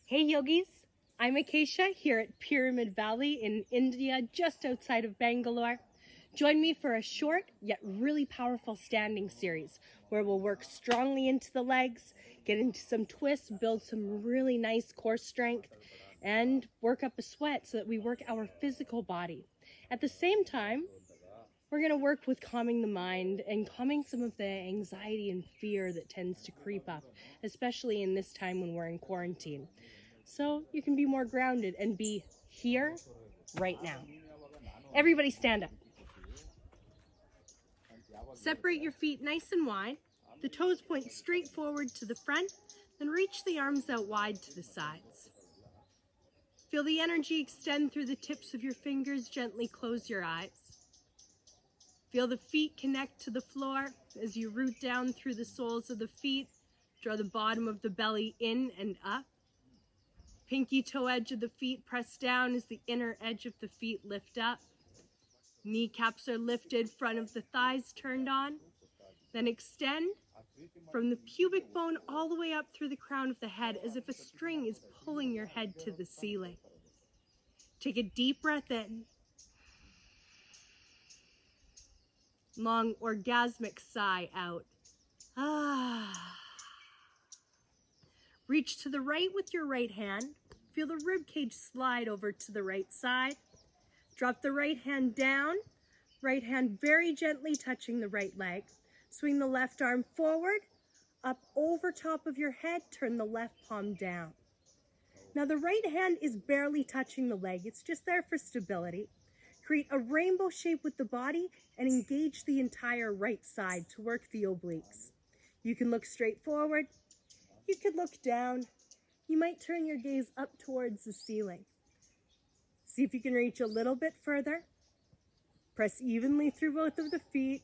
Hey yogis, I'm Acacia here at Pyramid Valley in India, just outside of Bangalore. Join me for a short yet really powerful standing series where we'll work strongly into the legs, get into some twists, build some really nice core strength, and work up a sweat so that we work our physical body. At the same time, we're going to work with calming the mind and calming some of the anxiety and fear that tends to creep up, especially in this time when we're in quarantine. So you can be more grounded and be here, right now. Everybody stand up. Separate your feet nice and wide. The toes point straight forward to the front, then reach the arms out wide to the sides. Feel the energy extend through the tips of your fingers. Gently close your eyes. Feel the feet connect to the floor as you root down through the soles of the feet. Draw the bottom of the belly in and up. Pinky toe edge of the feet press down as the inner edge of the feet lift up. Kneecaps are lifted, front of the thighs turned on. Then extend from the pubic bone all the way up through the crown of the head as if a string is pulling your head to the ceiling. Take a deep breath in. Long orgasmic sigh out. Reach to the right with your right hand. Feel the rib cage slide over to the right side. Drop the right hand down. Right hand very gently touching the right leg. Swing the left arm forward, up over top of your head. Turn the left palm down. Now the right hand is barely touching the leg. It's just there for stability. Create a rainbow shape with the body and engage the entire right side to work the obliques. You can look straight forward. You could look down. You might turn your gaze up towards the ceiling. See if you can reach a little bit further. Press evenly through both of the feet.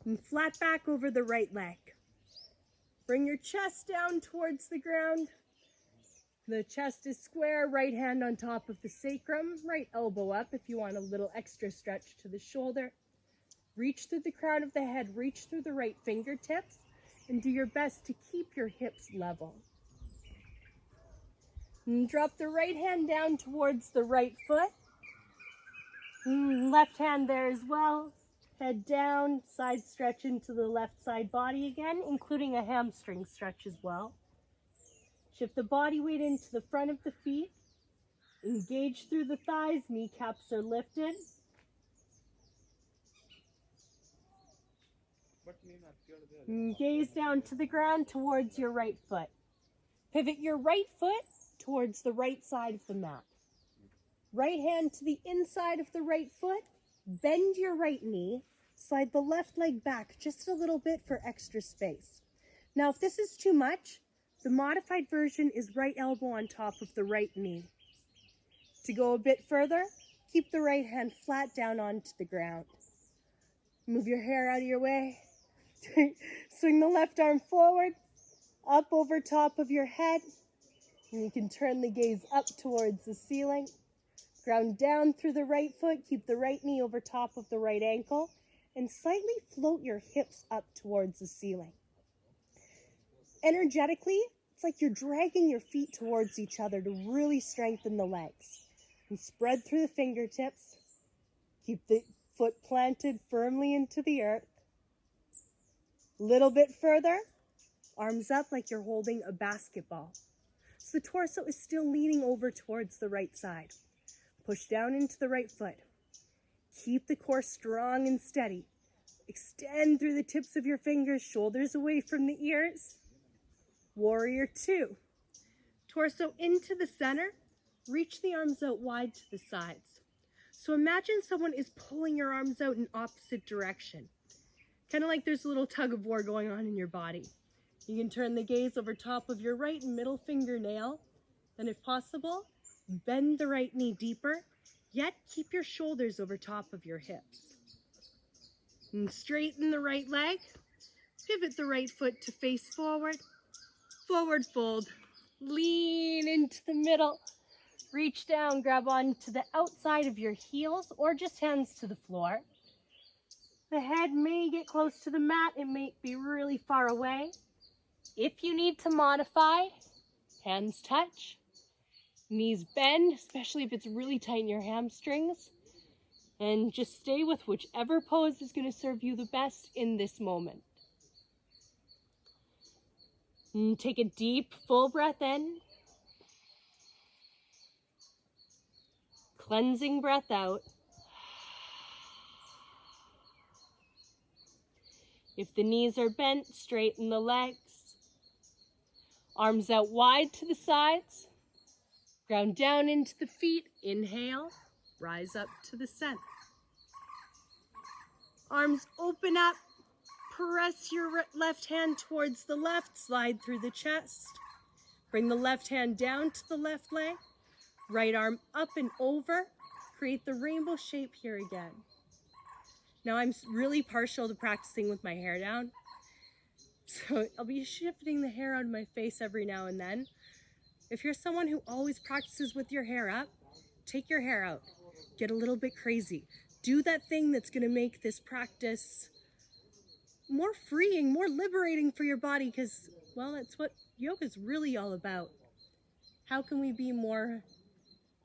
And flat back over the right leg. Bring your chest down towards the ground. The chest is square, right hand on top of the sacrum, right elbow up if you want a little extra stretch to the shoulder. Reach through the crown of the head, reach through the right fingertips, and do your best to keep your hips level. And drop the right hand down towards the right foot. Left hand there as well. Head down, side stretch into the left side body again, including a hamstring stretch as well. Shift the body weight into the front of the feet. Engage through the thighs, kneecaps are lifted. Gaze down to the ground towards your right foot. Pivot your right foot towards the right side of the mat. Right hand to the inside of the right foot. Bend your right knee. Slide the left leg back just a little bit for extra space. Now, if this is too much, the modified version is right elbow on top of the right knee. To go a bit further, keep the right hand flat down onto the ground. Move your hair out of your way. Swing the left arm forward, up over top of your head. And you can turn the gaze up towards the ceiling. Ground down through the right foot. Keep the right knee over top of the right ankle. And slightly float your hips up towards the ceiling. Energetically, it's like you're dragging your feet towards each other to really strengthen the legs. And spread through the fingertips. Keep the foot planted firmly into the earth. Little bit further, arms up like you're holding a basketball. So the torso is still leaning over towards the right side. Push down into the right foot. Keep the core strong and steady. Extend through the tips of your fingers, shoulders away from the ears. Warrior two. Torso into the center. Reach the arms out wide to the sides. So imagine someone is pulling your arms out in opposite direction. Kind of like there's a little tug of war going on in your body. You can turn the gaze over top of your right middle fingernail. Then if possible, bend the right knee deeper, yet keep your shoulders over top of your hips. And straighten the right leg. Pivot the right foot to face forward. Forward fold. Lean into the middle. Reach down, grab onto the outside of your heels or just hands to the floor. The head may get close to the mat. It may be really far away. If you need to modify, Hands touch. Knees bend, especially if it's really tight in your hamstrings. And just stay with whichever pose is going to serve you the best in this moment. And take a deep, full breath in. Cleansing breath out. If the knees are bent, straighten the legs. Arms out wide to the sides. Ground down into the feet. Inhale. Rise up to the center. Arms open up. Press your left hand towards the left. Slide through the chest. Bring the left hand down to the left leg. Right arm up and over. Create the rainbow shape here again. Now I'm really partial to practicing with my hair down. So I'll be shifting the hair out of my face every now and then. If you're someone who always practices with your hair up, take your hair out. Get a little bit crazy. Do that thing that's going to make this practice more freeing, more liberating for your body, because, well, that's what yoga is really all about. How can we be more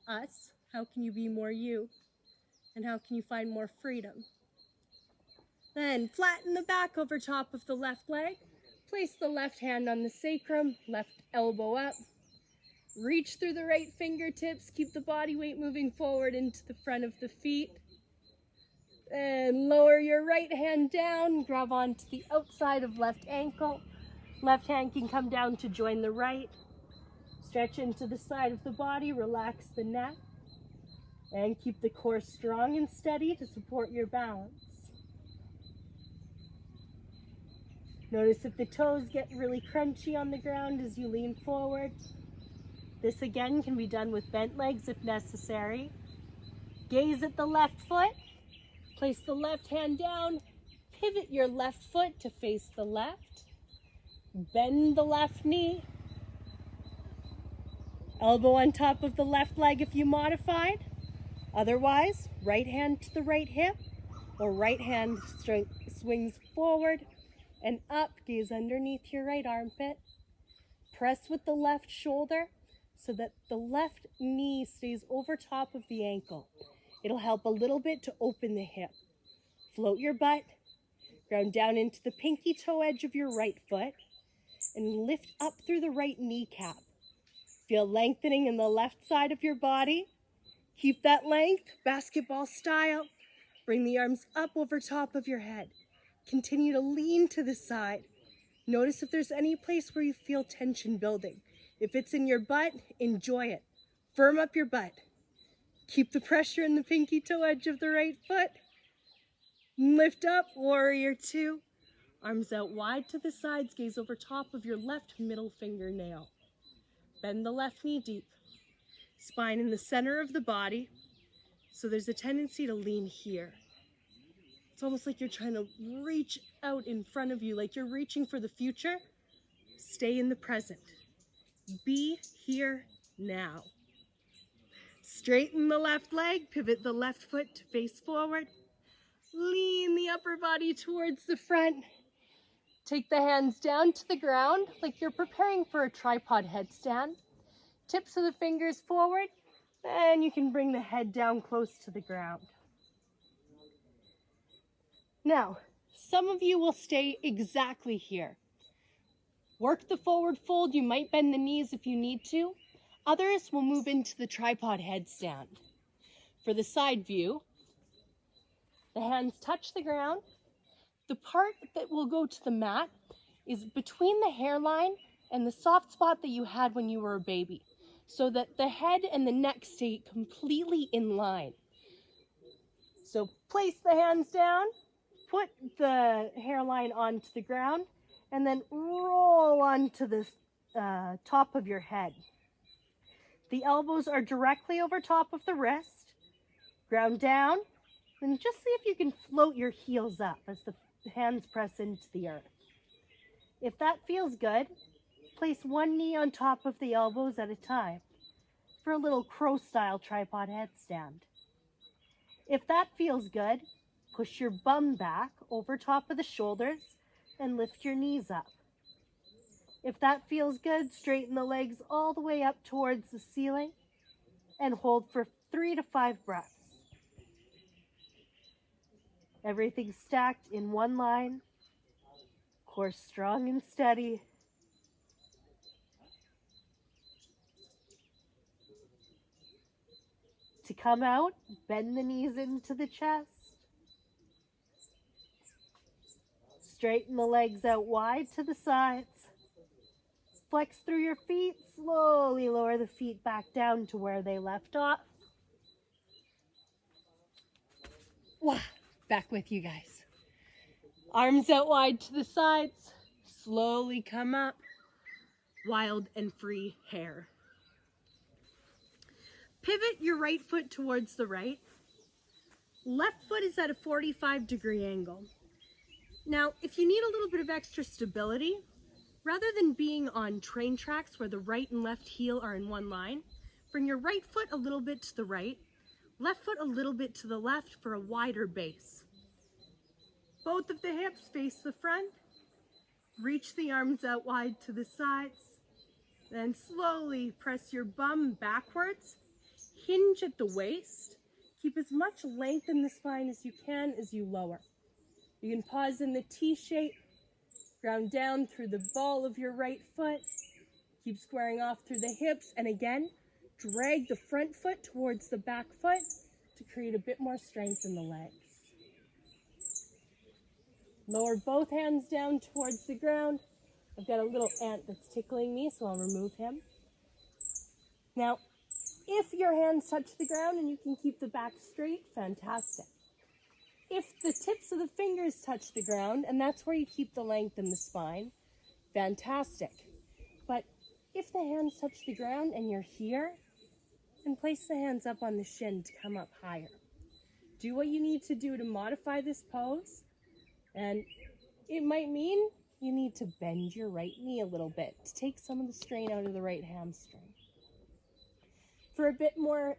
us? How can you be more you? And how can you find more freedom? Then flatten the back over top of the left leg. Place the left hand on the sacrum, left elbow up. Reach through the right fingertips. Keep the body weight moving forward into the front of the feet. And lower your right hand down. Grab onto the outside of left ankle. Left hand can come down to join the right. Stretch into the side of the body. Relax the neck. And keep the core strong and steady to support your balance. Notice if the toes get really crunchy on the ground as you lean forward. This again can be done with bent legs if necessary. Gaze at the left foot. Place the left hand down. Pivot your left foot to face the left. Bend the left knee. Elbow on top of the left leg if you modified. Otherwise, right hand to the right hip, or right hand swings forward and up, gaze underneath your right armpit. Press with the left shoulder so that the left knee stays over top of the ankle. It'll help a little bit to open the hip. Float your butt, ground down into the pinky toe edge of your right foot, and lift up through the right kneecap. Feel lengthening in the left side of your body. Keep that length, basketball style. Bring the arms up over top of your head. Continue to lean to the side. Notice if there's any place where you feel tension building. If it's in your butt, enjoy it. Firm up your butt. Keep the pressure in the pinky toe edge of the right foot. Lift up, warrior two. Arms out wide to the sides, gaze over top of your left middle fingernail. Bend the left knee deep. Spine in the center of the body. So there's a tendency to lean here. It's almost like you're trying to reach out in front of you, like you're reaching for the future. Stay in the present. Be here now. Straighten the left leg, pivot the left foot to face forward. Lean the upper body towards the front. Take the hands down to the ground like you're preparing for a tripod headstand. Tips of the fingers forward, and you can bring the head down close to the ground. Now, some of you will stay exactly here. Work the forward fold. You might bend the knees if you need to. Others will move into the tripod headstand. For the side view, the hands touch the ground. The part that will go to the mat is between the hairline and the soft spot that you had when you were a baby, so that the head and the neck stay completely in line. So place the hands down. Put the hairline onto the ground and then roll onto the top of your head. The elbows are directly over top of the wrist. Ground down, and just see if you can float your heels up as the hands press into the earth. If that feels good, place one knee on top of the elbows at a time for a little crow-style tripod headstand. If that feels good, push your bum back over top of the shoulders and lift your knees up. If that feels good, straighten the legs all the way up towards the ceiling and hold for 3 to 5 breaths. Everything stacked in one line, core strong and steady. To come out, bend the knees into the chest. Straighten the legs out wide to the sides. Flex through your feet, slowly lower the feet back down to where they left off. Wow, back with you guys. Arms out wide to the sides, slowly come up, wild and free hare. Pivot your right foot towards the right. Left foot is at a 45-degree angle. Now, if you need a little bit of extra stability, rather than being on train tracks where the right and left heel are in one line, bring your right foot a little bit to the right, left foot a little bit to the left for a wider base. Both of the hips face the front. Reach the arms out wide to the sides. Then slowly press your bum backwards. Hinge at the waist. Keep as much length in the spine as you can as you lower. You can pause in the T shape. Ground down through the ball of your right foot. Keep squaring off through the hips. And again, drag the front foot towards the back foot to create a bit more strength in the legs. Lower both hands down towards the ground. I've got a little ant that's tickling me, so I'll remove him. Now, if your hands touch the ground and you can keep the back straight, fantastic. If the tips of the fingers touch the ground, and that's where you keep the length in the spine, fantastic. But if the hands touch the ground and you're here, then place the hands up on the shin to come up higher. Do what you need to do to modify this pose, and it might mean you need to bend your right knee a little bit to take some of the strain out of the right hamstring. For a bit more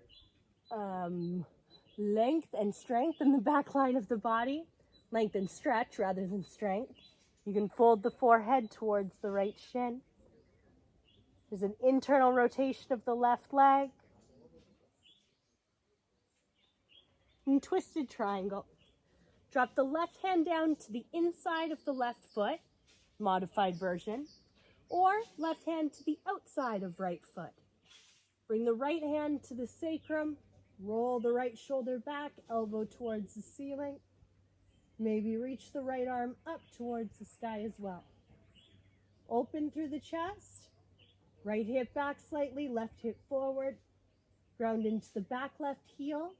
length and strength in the back line of the body, length and stretch rather than strength, you can fold the forehead towards the right shin. There's an internal rotation of the left leg. And twisted triangle. Drop the left hand down to the inside of the left foot, modified version, or left hand to the outside of right foot. Bring the right hand to the sacrum, roll the right shoulder back, elbow towards the ceiling. Maybe reach the right arm up towards the sky as well. Open through the chest, right hip back slightly, left hip forward, ground into the back left heel.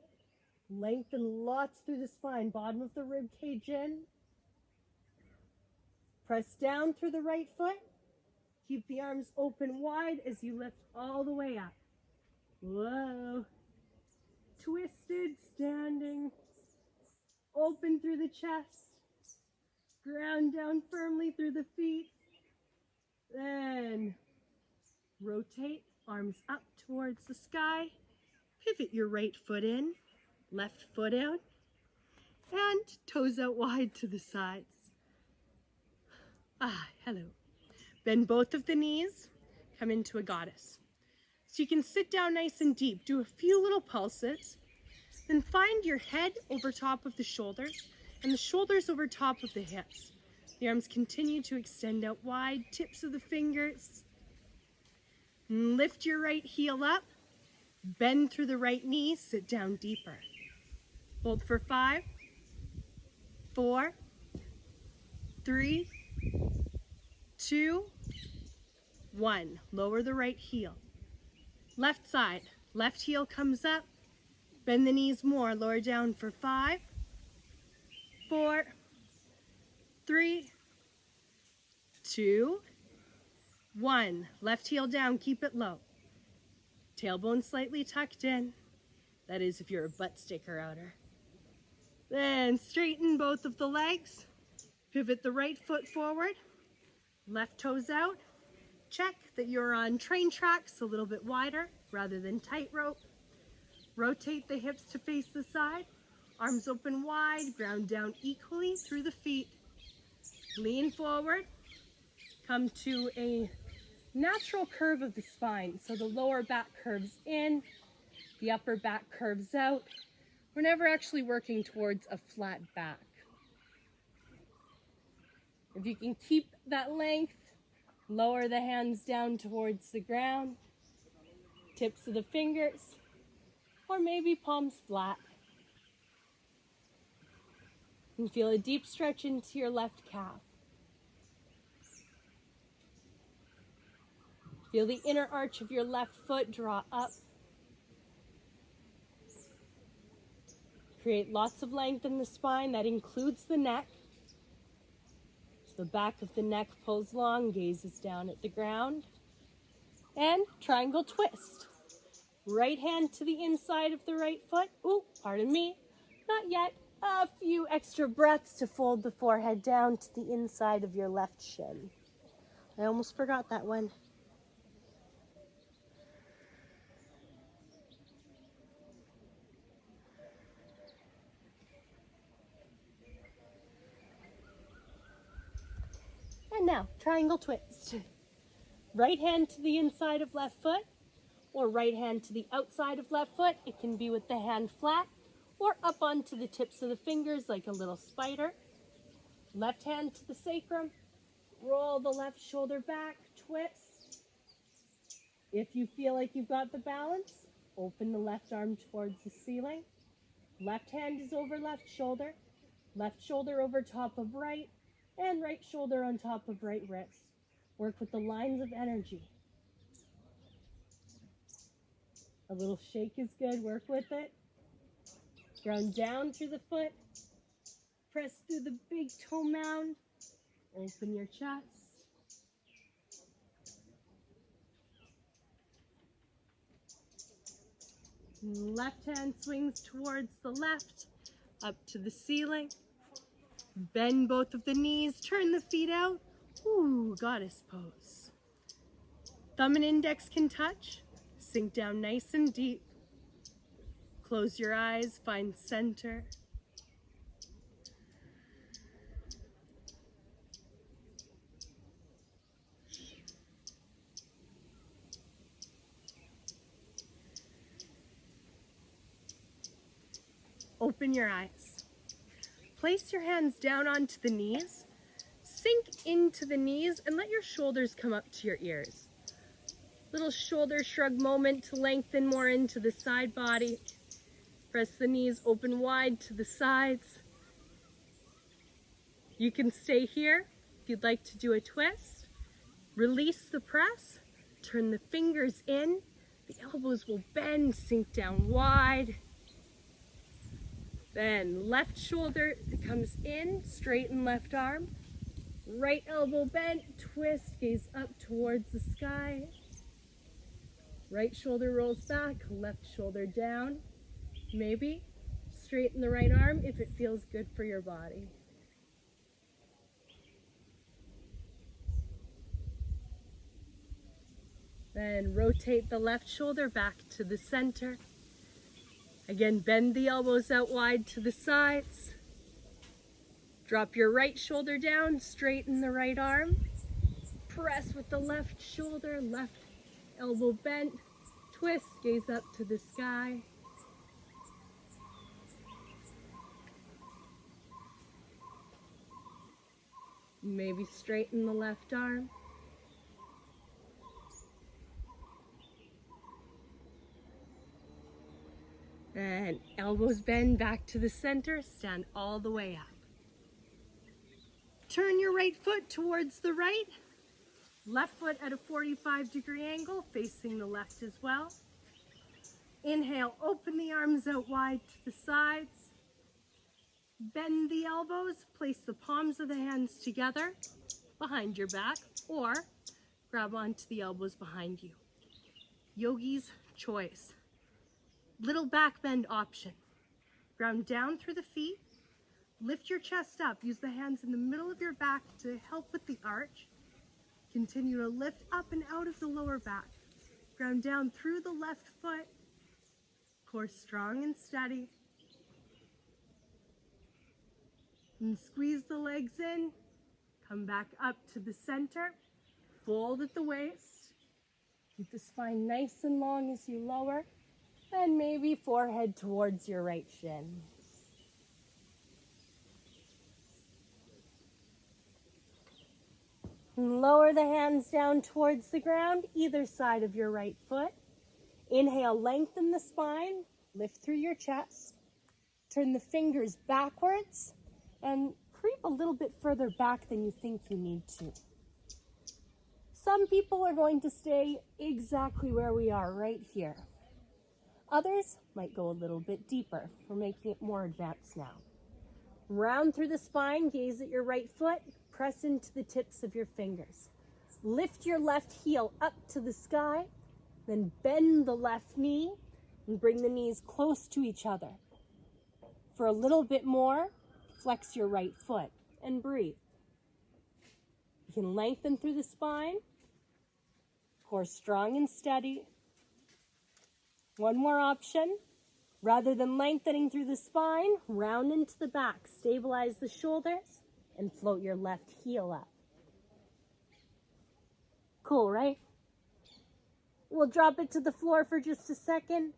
Lengthen lots through the spine, bottom of the rib cage in. Press down through the right foot. Keep the arms open wide as you lift all the way up. Whoa. Twisted, standing. Open through the chest. Ground down firmly through the feet. Then rotate, arms up towards the sky. Pivot your right foot in. Left foot out, and toes out wide to the sides. Hello. Bend both of the knees, come into a goddess. So you can sit down nice and deep, do a few little pulses, then find your head over top of the shoulders and the shoulders over top of the hips. The arms continue to extend out wide, tips of the fingers. Lift your right heel up, bend through the right knee, sit down deeper. Hold for 5, 4, 3, 2, 1. Lower the right heel. Left side, left heel comes up. Bend the knees more, lower down for 5, 4, 3, 2, 1. Left heel down, keep it low. Tailbone slightly tucked in. That is if you're a butt sticker outer. Then straighten both of the legs. Pivot the right foot forward. Left toes out. Check that you're on train tracks a little bit wider rather than tightrope. Rotate the hips to face the side. Arms open wide, ground down equally through the feet. Lean forward. Come to a natural curve of the spine. So the lower back curves in, the upper back curves out. We're never actually working towards a flat back. If you can keep that length, lower the hands down towards the ground, tips of the fingers, or maybe palms flat. And feel a deep stretch into your left calf. Feel the inner arch of your left foot draw up. Create lots of length in the spine. That includes the neck. So the back of the neck pulls long, gazes down at the ground. And triangle twist. Right hand to the inside of the right foot. Ooh, pardon me. Not yet. A few extra breaths to fold the forehead down to the inside of your left shin. I almost forgot that one. And now, triangle twist. Right hand to the inside of left foot, or right hand to the outside of left foot. It can be with the hand flat, or up onto the tips of the fingers like a little spider. Left hand to the sacrum, roll the left shoulder back, twist. If you feel like you've got the balance, open the left arm towards the ceiling. Left hand is over left shoulder over top of right, and right shoulder on top of right wrist. Work with the lines of energy. A little shake is good, work with it. Ground down through the foot. Press through the big toe mound. Open your chest. Left hand swings towards the left, up to the ceiling. Bend both of the knees, turn the feet out. Ooh, goddess pose. Thumb and index can touch. Sink down nice and deep. Close your eyes, find center. Open your eyes. Place your hands down onto the knees. Sink into the knees and let your shoulders come up to your ears. Little shoulder shrug moment to lengthen more into the side body. Press the knees open wide to the sides. You can stay here if you'd like to do a twist. Release the press. Turn the fingers in. The elbows will bend, sink down wide. Then left shoulder comes in, straighten left arm. Right elbow bent, twist, gaze up towards the sky. Right shoulder rolls back, left shoulder down. Maybe straighten the right arm if it feels good for your body. Then rotate the left shoulder back to the center. Again, bend the elbows out wide to the sides. Drop your right shoulder down, straighten the right arm. Press with the left shoulder, left elbow bent. Twist, gaze up to the sky. Maybe straighten the left arm. And elbows bend back to the center, stand all the way up. Turn your right foot towards the right. Left foot at a 45-degree angle, facing the left as well. Inhale, open the arms out wide to the sides. Bend the elbows, place the palms of the hands together behind your back, or grab onto the elbows behind you. Yogi's choice. Little back bend option. Ground down through the feet. Lift your chest up. Use the hands in the middle of your back to help with the arch. Continue to lift up and out of the lower back. Ground down through the left foot. Core strong and steady. And squeeze the legs in. Come back up to the center. Fold at the waist. Keep the spine nice and long as you lower, and maybe forehead towards your right shin. And lower the hands down towards the ground, either side of your right foot. Inhale, lengthen the spine, lift through your chest. Turn the fingers backwards and creep a little bit further back than you think you need to. Some people are going to stay exactly where we are right here. Others might go a little bit deeper. We're making it more advanced now. Round through the spine, gaze at your right foot, press into the tips of your fingers. Lift your left heel up to the sky, then bend the left knee and bring the knees close to each other. For a little bit more, flex your right foot and breathe. You can lengthen through the spine, core strong and steady. One more option. Rather than lengthening through the spine, round into the back, stabilize the shoulders, and float your left heel up. Cool, right? We'll drop it to the floor for just a second.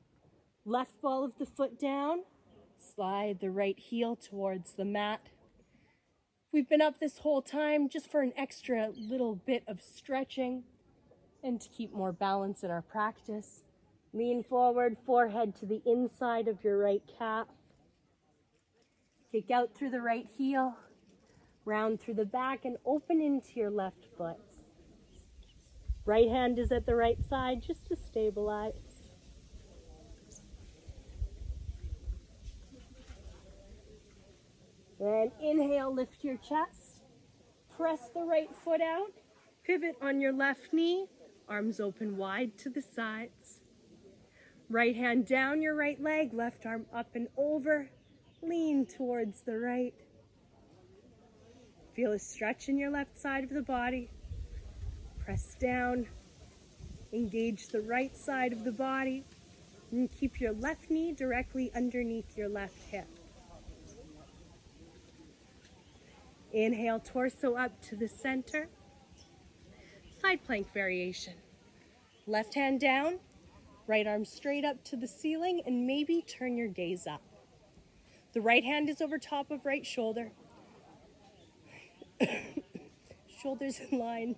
Left ball of the foot down. Slide the right heel towards the mat. We've been up this whole time just for an extra little bit of stretching and to keep more balance in our practice. Lean forward, forehead to the inside of your right calf. Kick out through the right heel, round through the back and open into your left foot. Right hand is at the right side just to stabilize. Then inhale, lift your chest. Press the right foot out. Pivot on your left knee. Arms open wide to the sides. Right hand down your right leg. Left arm up and over. Lean towards the right. Feel a stretch in your left side of the body. Press down. Engage the right side of the body. And keep your left knee directly underneath your left hip. Inhale, torso up to the center. Side plank variation. Left hand down, right arm straight up to the ceiling, and maybe turn your gaze up. The right hand is over top of right shoulder. Shoulders in line.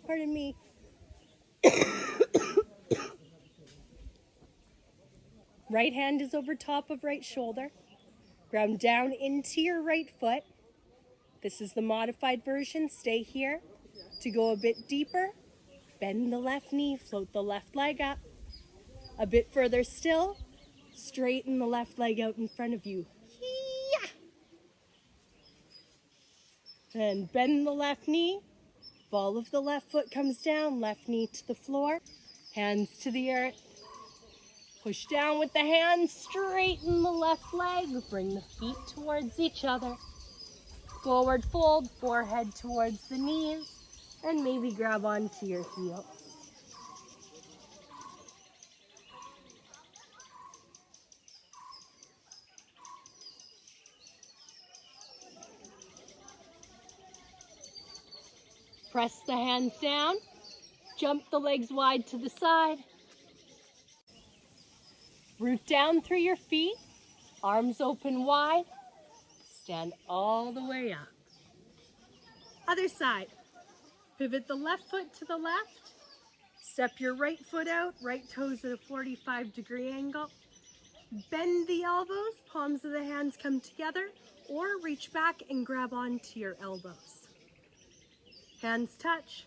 Pardon me. Right hand is over top of right shoulder. Ground down into your right foot. This is the modified version. Stay here. To go a bit deeper, bend the left knee, float the left leg up. A bit further still, straighten the left leg out in front of you. Hee-yah! Then bend the left knee. Ball of the left foot comes down, left knee to the floor, hands to the earth. Push down with the hands, straighten the left leg, bring the feet towards each other. Forward fold, forehead towards the knees, and maybe grab onto your heel. Press the hands down, jump the legs wide to the side. Root down through your feet, arms open wide, stand all the way up. Other side, pivot the left foot to the left, step your right foot out, right toes at a 45-degree angle. Bend the elbows, palms of the hands come together, or reach back and grab onto your elbows. Hands touch,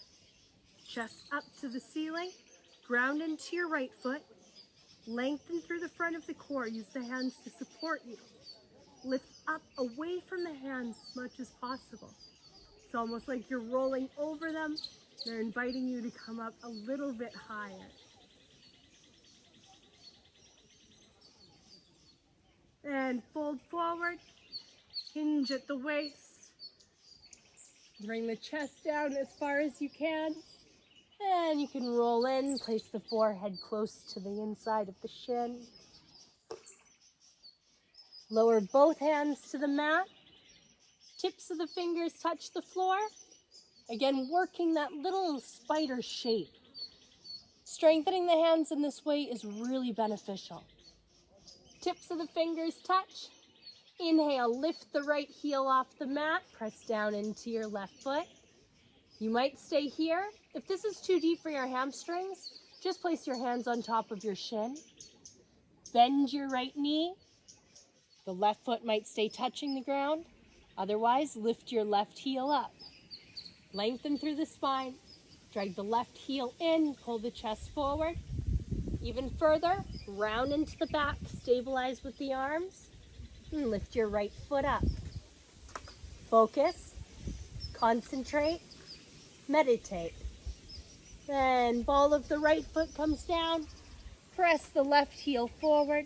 chest up to the ceiling, ground into your right foot, lengthen through the front of the core, use the hands to support you. Lift up away from the hands as much as possible. It's almost like you're rolling over them. They're inviting you to come up a little bit higher. And fold forward, hinge at the waist. Bring the chest down as far as you can. And you can roll in, place the forehead close to the inside of the shin. Lower both hands to the mat. Tips of the fingers touch the floor. Again, working that little spider shape. Strengthening the hands in this way is really beneficial. Tips of the fingers touch. Inhale, lift the right heel off the mat, press down into your left foot. You might stay here. If this is too deep for your hamstrings, just place your hands on top of your shin. Bend your right knee. The left foot might stay touching the ground. Otherwise, lift your left heel up. Lengthen through the spine. Drag the left heel in, pull the chest forward. Even further, round into the back, stabilize with the arms, and lift your right foot up. Focus, concentrate, meditate. Then ball of the right foot comes down, press the left heel forward.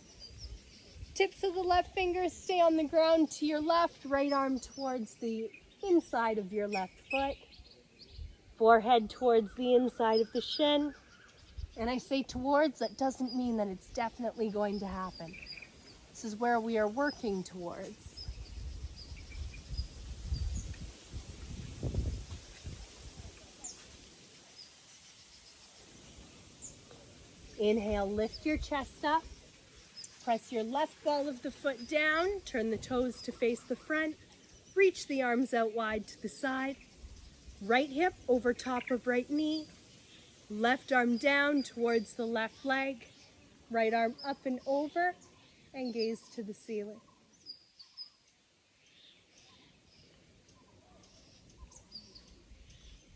Tips of the left fingers stay on the ground to your left, right arm towards the inside of your left foot. Forehead towards the inside of the shin. And I say towards, that doesn't mean that it's definitely going to happen. This is where we are working towards. Inhale, lift your chest up. Press your left ball of the foot down. Turn the toes to face the front. Reach the arms out wide to the side. Right hip over top of right knee. Left arm down towards the left leg. Right arm up and over, and gaze to the ceiling.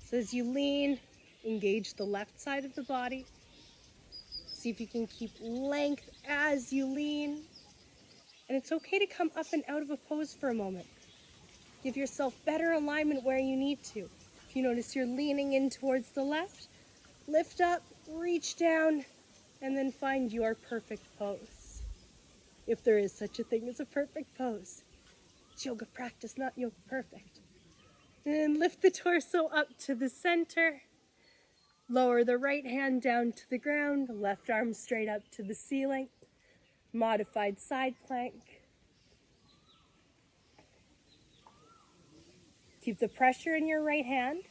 So as you lean, engage the left side of the body. See if you can keep length as you lean. And it's okay to come up and out of a pose for a moment. Give yourself better alignment where you need to. If you notice you're leaning in towards the left, lift up, reach down, and then find your perfect pose. If there is such a thing as a perfect pose. It's yoga practice, not yoga perfect. And lift the torso up to the center. Lower the right hand down to the ground, left arm straight up to the ceiling. Modified side plank. Keep the pressure in your right hand.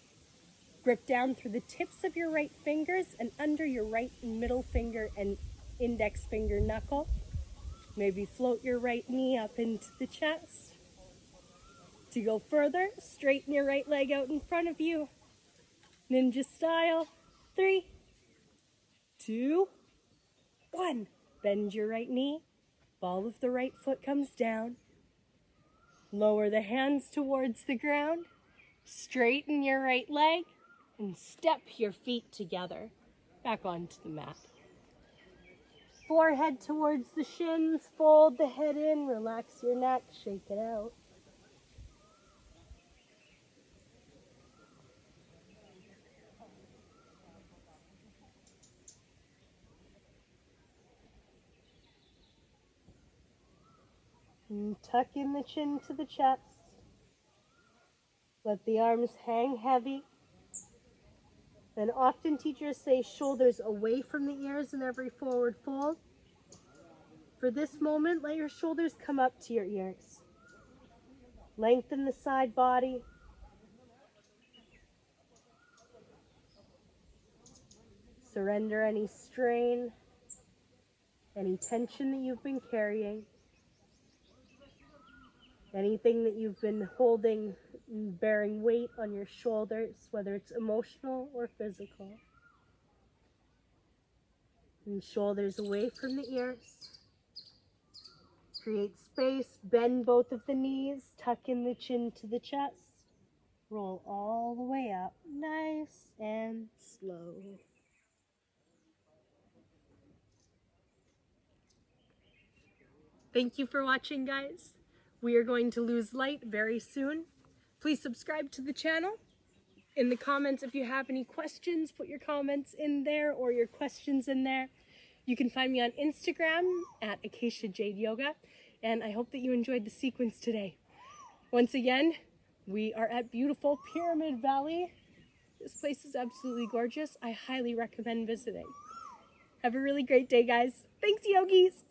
Grip down through the tips of your right fingers and under your right middle finger and index finger knuckle. Maybe float your right knee up into the chest. To go further, straighten your right leg out in front of you. Ninja style. 3, 2, 1. Bend your right knee. Ball of the right foot comes down. Lower the hands towards the ground. Straighten your right leg and step your feet together back onto the mat. Forehead towards the shins. Fold the head in. Relax your neck. Shake it out. And tuck in the chin to the chest. Let the arms hang heavy. Then often teachers say shoulders away from the ears in every forward fold. For this moment, let your shoulders come up to your ears. Lengthen the side body. Surrender any strain, any tension that you've been carrying. Anything that you've been holding, bearing weight on your shoulders, whether it's emotional or physical. And shoulders away from the ears. Create space, bend both of the knees, tuck in the chin to the chest. Roll all the way up, nice and slow. Thank you for watching, guys. We are going to lose light very soon. Please subscribe to the channel. In the comments, if you have any questions, put your comments in there or your questions in there. You can find me on Instagram at Acacia Jade Yoga, and I hope that you enjoyed the sequence today. Once again, we are at beautiful Pyramid Valley. This place is absolutely gorgeous. I highly recommend visiting. Have a really great day, guys. Thanks, yogis.